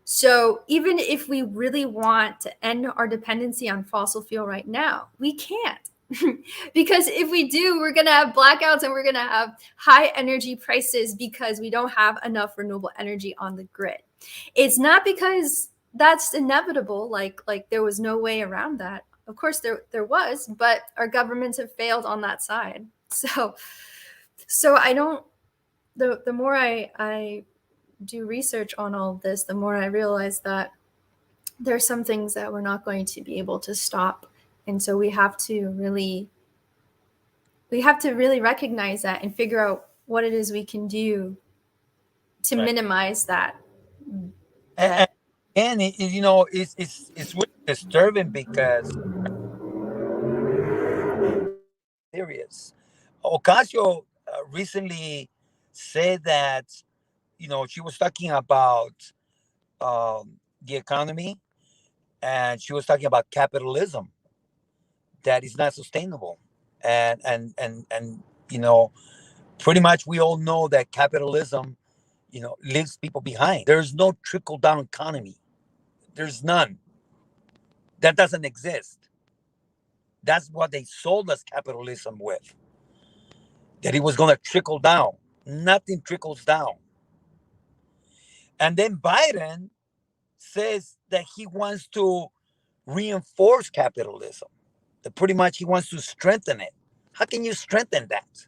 So even if we really want to end our dependency on fossil fuel right now, we can't. Because if we do, we're going to have blackouts and we're going to have high energy prices because we don't have enough renewable energy on the grid. It's not because that's inevitable, like there was no way around that. Of course there was, but our governments have failed on that side. So I don't, the more I do research on all of this, the more I realize that there's some things that we're not going to be able to stop. And so we have to really recognize that and figure out what it is we can do to Right. minimize that. And, it's really disturbing because serious. Ocasio recently said that she was talking about the economy, and she was talking about capitalism that is not sustainable, and pretty much we all know that capitalism leaves people behind. There's no trickle down economy. There's none. That doesn't exist. That's what they sold us capitalism with. That it was going to trickle down. Nothing trickles down. And then Biden says that he wants to reinforce capitalism. That pretty much he wants to strengthen it. How can you strengthen that?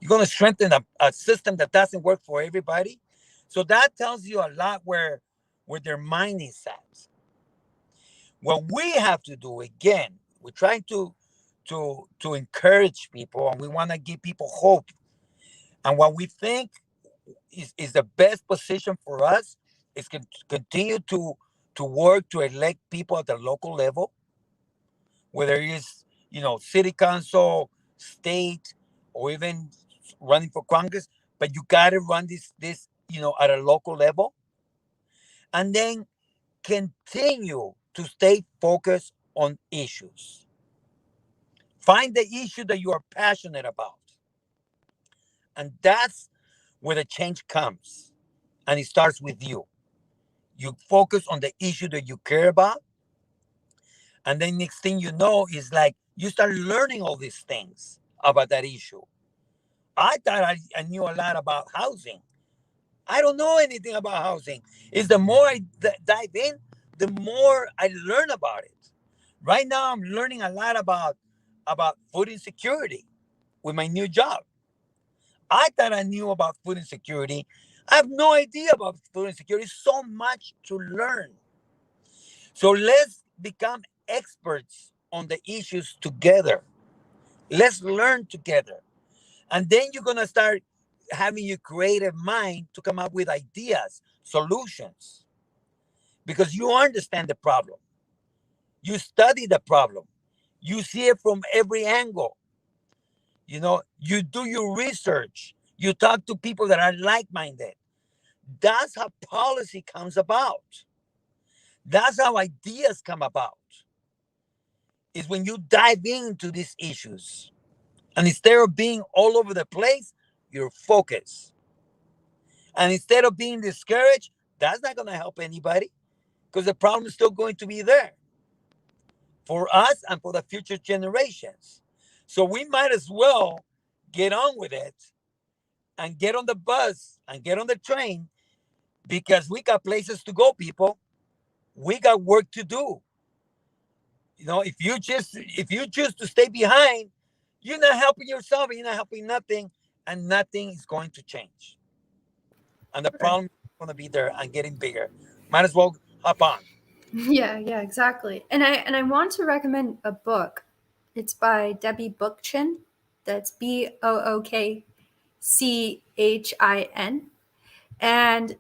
You're going to strengthen a system that doesn't work for everybody. So that tells you a lot where their mind is at. What we have to do, again, we're trying to encourage people, and we want to give people hope. And what we think is the best position for us is to continue to work to elect people at the local level whether it's, city council, state, or even running for Congress. But you got to run this at a local level, and then continue to stay focused on issues. Find the issue that you are passionate about, and that's where the change comes. And it starts with you. You focus on the issue that you care about, and then next thing you know is like you start learning all these things about that issue. I thought I knew a lot about housing. I don't know anything about housing. Is the more I dive in, the more I learn about it. Right now, I'm learning a lot about food insecurity with my new job. I thought I knew about food insecurity. I have no idea about food insecurity. So much to learn. So let's become experts on the issues together. Let's learn together. And then you're going to start having your creative mind to come up with ideas, solutions, because you understand the problem. You study the problem. You see it from every angle. You do your research. You talk to people that are like minded. That's how policy comes about. That's how ideas come about. Is when you dive into these issues. And instead of being all over the place, you're focused. And instead of being discouraged, that's not going to help anybody because the problem is still going to be there for us and for the future generations. So we might as well get on with it and get on the bus and get on the train because we got places to go, people. We got work to do. If you choose to stay behind, you're not helping yourself and you're not helping nothing, and nothing is going to change. And the Right. problem is going to be there and getting bigger. Might as well hop on. Yeah, exactly. And I want to recommend a book. It's by Debbie Bookchin. That's Bookchin. And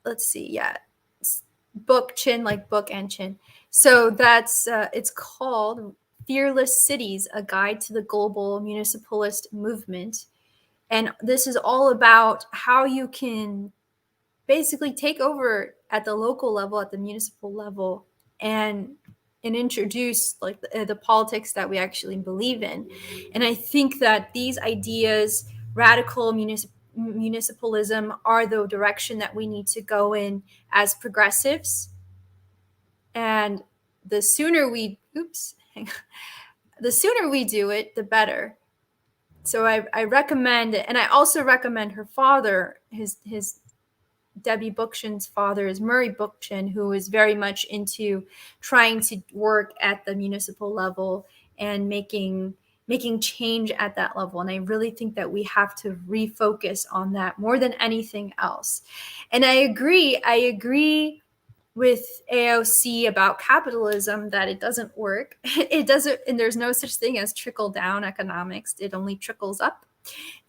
let's see, yeah, book chin like book and chin. So that's it's called Fearless Cities: A Guide to the Global Municipalist Movement. And this is all about how you can basically take over at the local level, at the municipal level, and introduce like the politics that we actually believe in. And I think that these ideas, radical municipalism, are the direction that we need to go in as progressives. And the sooner we the sooner we do it, the better. So I recommend it. And I also recommend her father, his Debbie Bookchin's father is Murray Bookchin, who is very much into trying to work at the municipal level and making change at that level. And I really think that we have to refocus on that more than anything else. And I agree with AOC about capitalism that it doesn't work. It doesn't, and there's no such thing as trickle down economics. It only trickles up.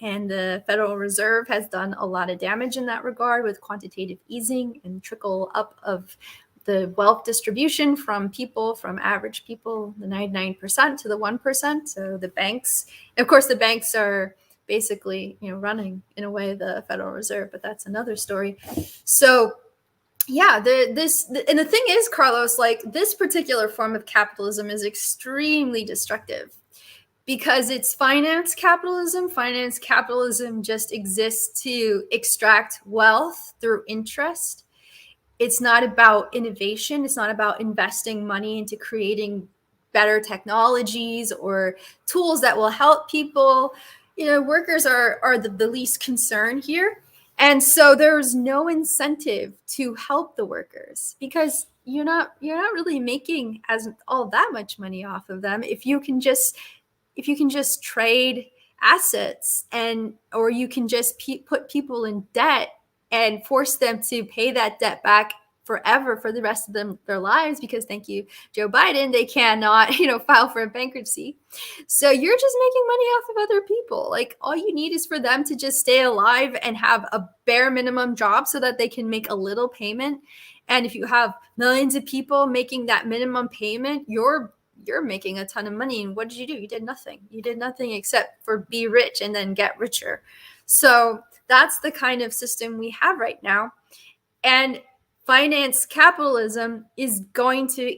And the Federal Reserve has done a lot of damage in that regard with quantitative easing and trickle up of the wealth distribution from people, from average people, the 99% to the 1%. So the banks, of course, the banks are basically, running in a way the Federal Reserve, but that's another story. So yeah, and the thing is, Carlos, like this particular form of capitalism is extremely destructive because it's finance capitalism. Finance capitalism just exists to extract wealth through interest. It's not about innovation. It's not about investing money into creating better technologies or tools that will help people. Workers are the least concern here. And so there's no incentive to help the workers because you're not really making as all that much money off of them if you can just trade assets, and or you can just put people in debt and force them to pay that debt back forever for the rest of their lives, because thank you Joe Biden, they cannot file for a bankruptcy. So you're just making money off of other people. Like all you need is for them to just stay alive and have a bare minimum job so that they can make a little payment. And if you have millions of people making that minimum payment, you're making a ton of money, and what did you do? You did nothing. You did nothing except for be rich and then get richer. So that's the kind of system we have right now. And finance capitalism is going to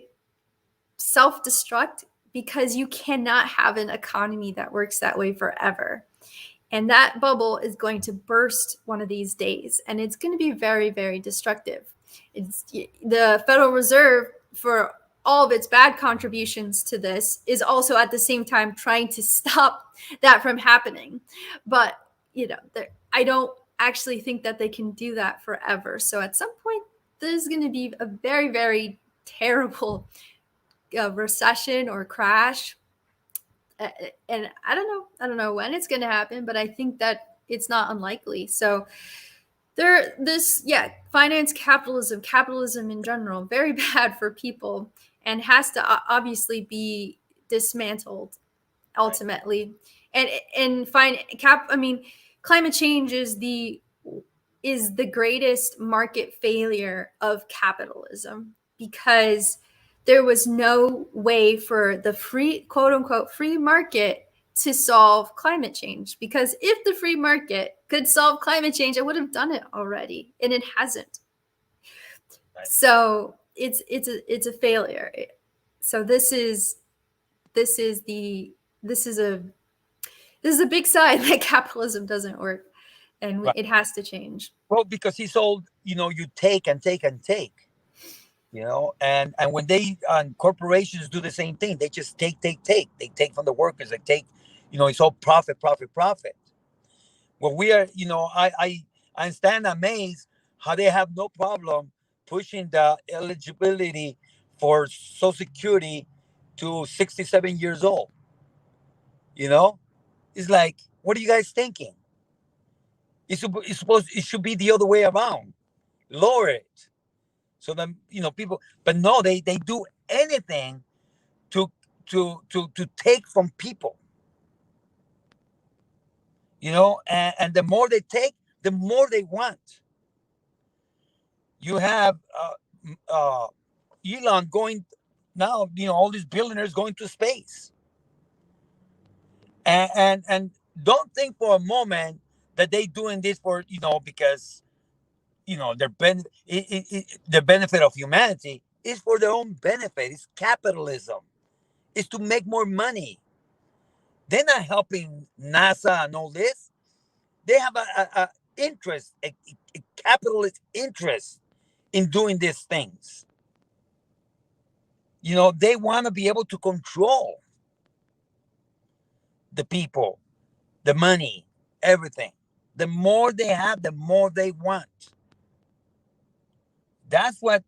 self-destruct because you cannot have an economy that works that way forever. And that bubble is going to burst one of these days, and it's going to be very, very destructive. It's the Federal Reserve, for all of its bad contributions to this, is also at the same time trying to stop that from happening. But I don't actually think that they can do that forever. So at some point, there's going to be a very, very terrible recession or crash. And I don't know when it's going to happen, but I think that it's not unlikely. So finance capitalism in general, very bad for people, and has to obviously be dismantled ultimately. And climate change is the greatest market failure of capitalism, because there was no way for the free, quote unquote, free market to solve climate change. Because if the free market could solve climate change, it would have done it already, and it hasn't. Right. So it's a failure. So this is a big sign that capitalism doesn't work, and right. It has to change. Well, because it's all, you take and take and take. And when they corporations do the same thing, they just take. They take from the workers. They take, it's all profit. Well, we are, I stand amazed how they have no problem pushing the eligibility for Social Security to 67 years old. It's like, what are you guys thinking? It should be the other way around. Lower it. So then, people, but no, they do anything to take from people, and the more they take, the more they want. You have Elon going now, all these billionaires going to space, and don't think for a moment that they doing this for, because the benefit of humanity is for their own benefit. It's capitalism. It's to make more money. They're not helping NASA and all this. They have a interest, a capitalist interest in doing these things. They want to be able to control the people, the money, everything. The more they have, the more they want. That's what,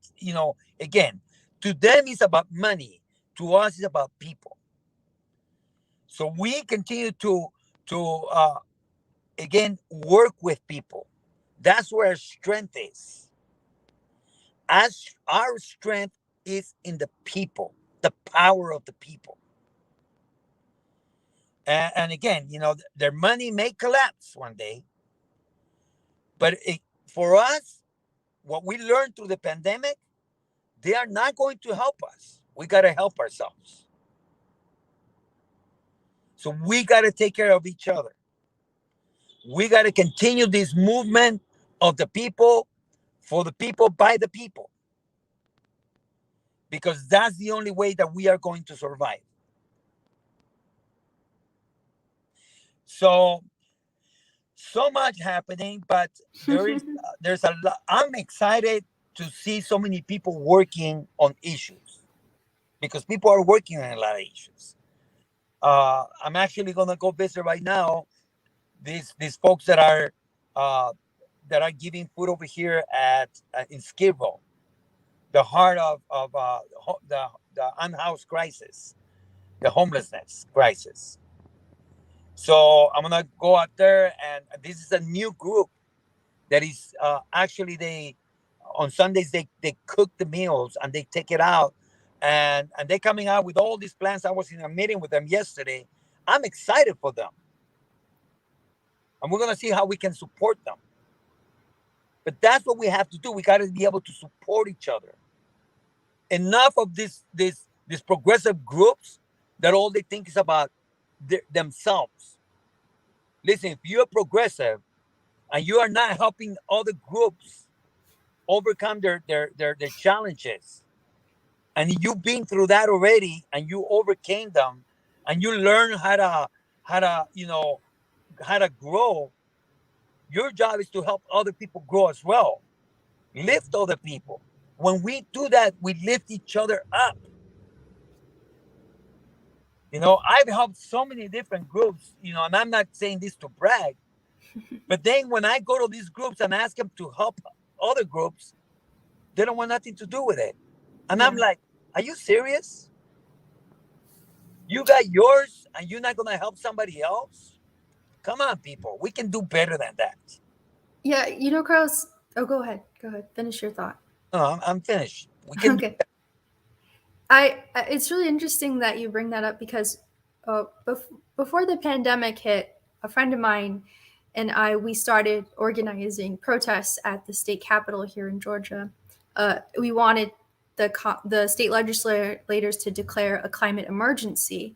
again, to them it's about money. To us, it's about people. So we continue to again, work with people. That's where our strength is. As our strength is in the people, the power of the people. And again, their money may collapse one day, but for us, what we learned through the pandemic, they are not going to help us. We got to help ourselves. So we got to take care of each other. We got to continue this movement of the people, for the people, by the people. Because that's the only way that we are going to survive. So much happening, but there's a lot. I'm excited to see so many people working on issues, because people are working on a lot of issues. I'm actually gonna go visit right now these folks that are giving food over here in Skid Row, the heart of the unhoused crisis, the homelessness crisis. So I'm gonna go out there, and this is a new group that is actually, they on Sundays they cook the meals and they take it out, and they're coming out with all these plans. I was in a meeting with them yesterday. I'm excited for them, and we're gonna see how we can support them. But that's what we have to do. We got to be able to support each other. Enough of this These progressive groups that all they think is about themselves. Listen, if you're progressive and you are not helping other groups overcome their challenges, and you've been through that already and you overcame them, and you learn how to how to grow, your job is to help other people grow as well. Lift other people. When we do that, we lift each other up. I've helped so many different groups, and I'm not saying this to brag, but then when I go to these groups and ask them to help other groups, they don't want nothing to do with it. And I'm Yeah. like, are you serious? You got yours and you're not going to help somebody else? Come on, people. We can do better than that. Yeah, Carlos. Oh, go ahead. Go ahead. Finish your thought. No, I'm finished. We can do Okay. better. It's really interesting that you bring that up because before the pandemic hit, a friend of mine and we started organizing protests at the state capitol here in Georgia. We wanted the state legislators to declare a climate emergency.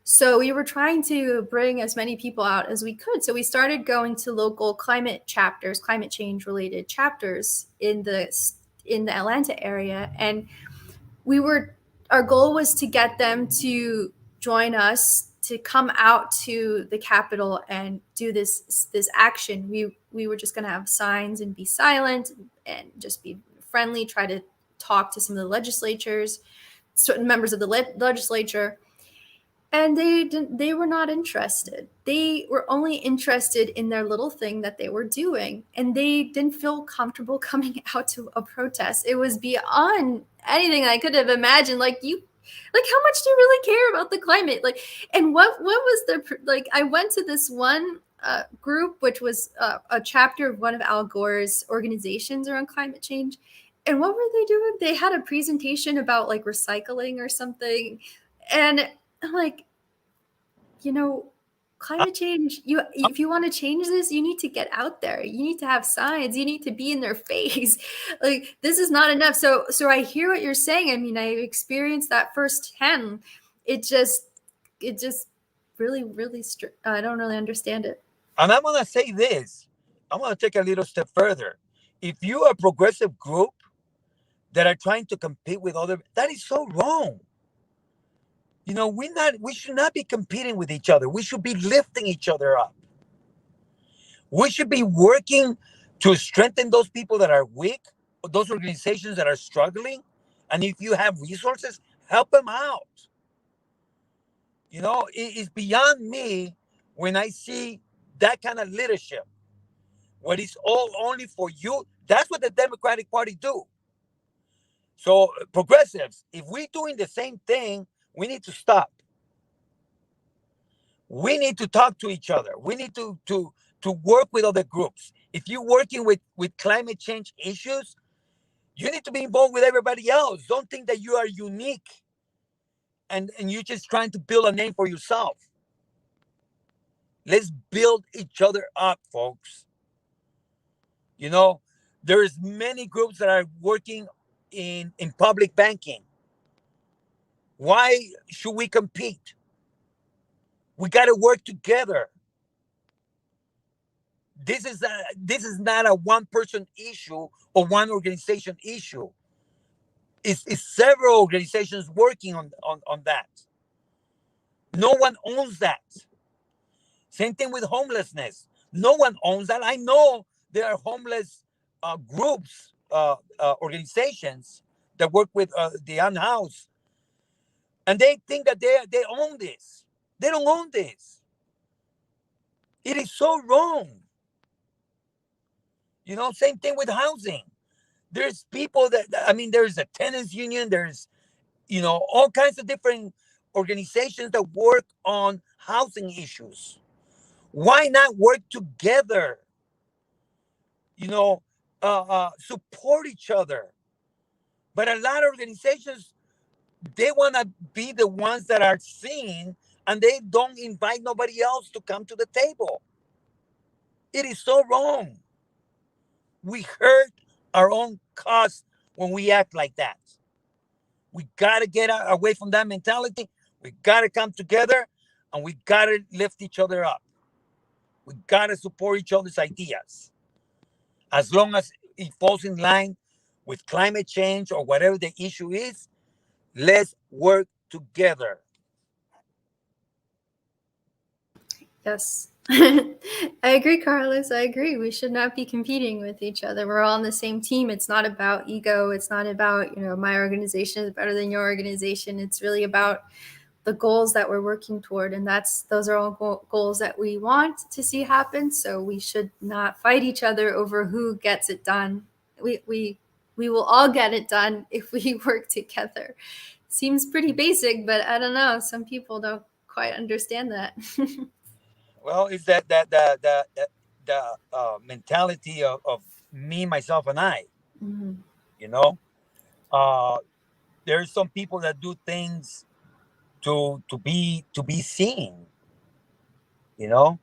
So we were trying to bring as many people out as we could. So we started going to local climate chapters, climate change related chapters in the Atlanta area, and we were our goal was to get them to join us to come out to the Capitol and do this action. We were just going to have signs and be silent and just be friendly, try to talk to some of the legislatures, certain members of the legislature, and they were not interested. They were only interested in their little thing that they were doing, and they didn't feel comfortable coming out to a protest. It was beyond anything I could have imagined. Like, how much do you really care about the climate? Like, and what was the, like, I went to this one group, which was a chapter of one of Al Gore's organizations around climate change. And what were they doing? They had a presentation about like recycling or something. And I'm like, I- climate change, if you want to change this, you need to get out there. You need to have signs. You need to be in their face. Like, this is not enough. So I hear what you're saying. I mean, I experienced that firsthand. It just really, really I don't really understand it. And I'm going to say this. I'm going to take a little step further. If you are a progressive group that are trying to compete with other, that is so wrong. We should not be competing with each other. We should be lifting each other up. We should be working to strengthen those people that are weak, those organizations that are struggling. And if you have resources, help them out. It's beyond me when I see that kind of leadership, what is all only for you. That's what the Democratic Party do. So progressives, if we're doing the same thing, we need to stop. We need to talk to each other. We need to work with other groups. If you're working with climate change issues, you need to be involved with everybody else. Don't think that you are unique and you're just trying to build a name for yourself. Let's build each other up, folks. There's many groups that are working in public banking. Why should we compete? We got to work together. This is not a one person issue or one organization issue. It's several organizations working on that. No one owns that. Same thing with homelessness. No one owns that. I know there are homeless groups, organizations that work with the unhoused, and they think that they own this. They don't own this. It is so wrong. Same thing with housing. There's people I mean, there's a tenants union. There's all kinds of different organizations that work on housing issues. Why not work together? Support each other. But a lot of organizations, they want to be the ones that are seen, and they don't invite nobody else to come to the table. It is so wrong. We hurt our own cause when we act like that. We got to get away from that mentality. We got to come together and we got to lift each other up. We got to support each other's ideas. As long as it falls in line with climate change or whatever the issue is, let's work together. Yes. I agree, Carlos. I agree. We should not be competing with each other. We're all on the same team. It's not about ego. It's not about, my organization is better than your organization. It's really about the goals that we're working toward. And those are all goals that we want to see happen. So we should not fight each other over who gets it done. We will all get it done if we work together. Seems pretty basic, but I don't know. Some people don't quite understand that. Well, it's that mentality of me, myself, and I. Mhm. You know, uh, there's some people that do things to be seen. You know,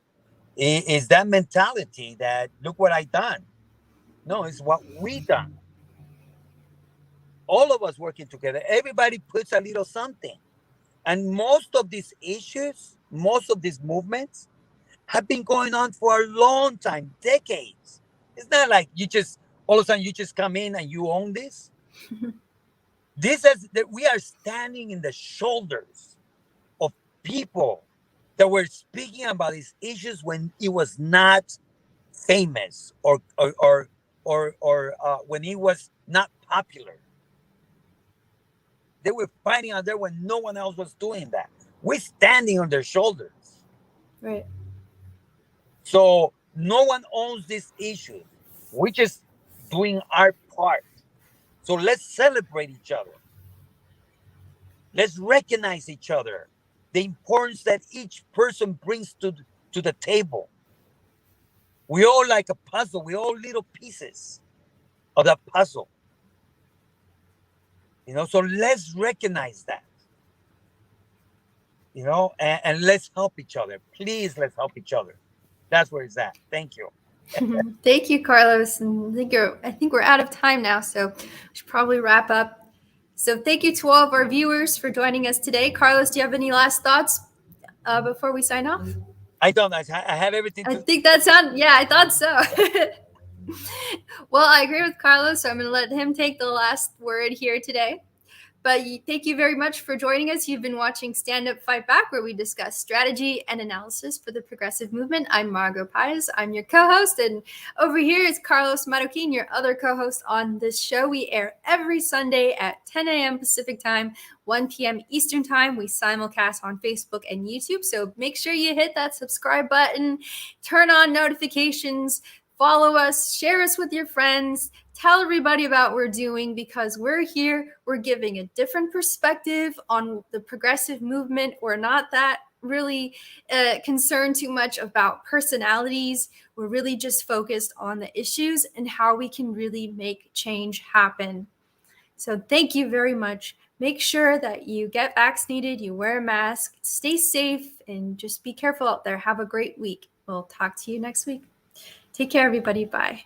is that mentality that look what I done? No, it's what we done. All of us working together. Everybody puts a little something, and most of these issues, most of these movements, have been going on for a long time, decades. It's not like you just all of a sudden you just come in and you own this. This is that we are standing in the shoulders of people that were speaking about these issues when it was not famous or when it was not popular. They were fighting out there when no one else was doing that. We're standing on their shoulders. Right. So no one owns this issue. We're just doing our part. So let's celebrate each other. Let's recognize each other. The importance that each person brings to the table. We all like a puzzle. We all little pieces of that puzzle. So let's recognize that. And let's help each other. Please, let's help each other. That's where it's at. Thank you. Thank you, Carlos. And I think we're out of time now, so we should probably wrap up. So thank you to all of our viewers for joining us today. Carlos, do you have any last thoughts before we sign off? I don't. I have everything I to. think that sounds. Yeah, I thought so. Well, I agree with Carlos, so I'm going to let him take the last word here today. But thank you very much for joining us. You've been watching Stand Up Fight Back, where we discuss strategy and analysis for the progressive movement. I'm Margot Pais. I'm your co-host. And over here is Carlos Marroquin, your other co-host on this show. We air every Sunday at 10 a.m. Pacific time, 1 p.m. Eastern time. We simulcast on Facebook and YouTube. So make sure you hit that subscribe button, turn on notifications, follow us, share us with your friends, tell everybody about what we're doing, because we're here. We're giving a different perspective on the progressive movement. We're not that really concerned too much about personalities. We're really just focused on the issues and how we can really make change happen. So thank you very much. Make sure that you get vaccinated, you wear a mask, stay safe, and just be careful out there. Have a great week. We'll talk to you next week. Take care, everybody. Bye.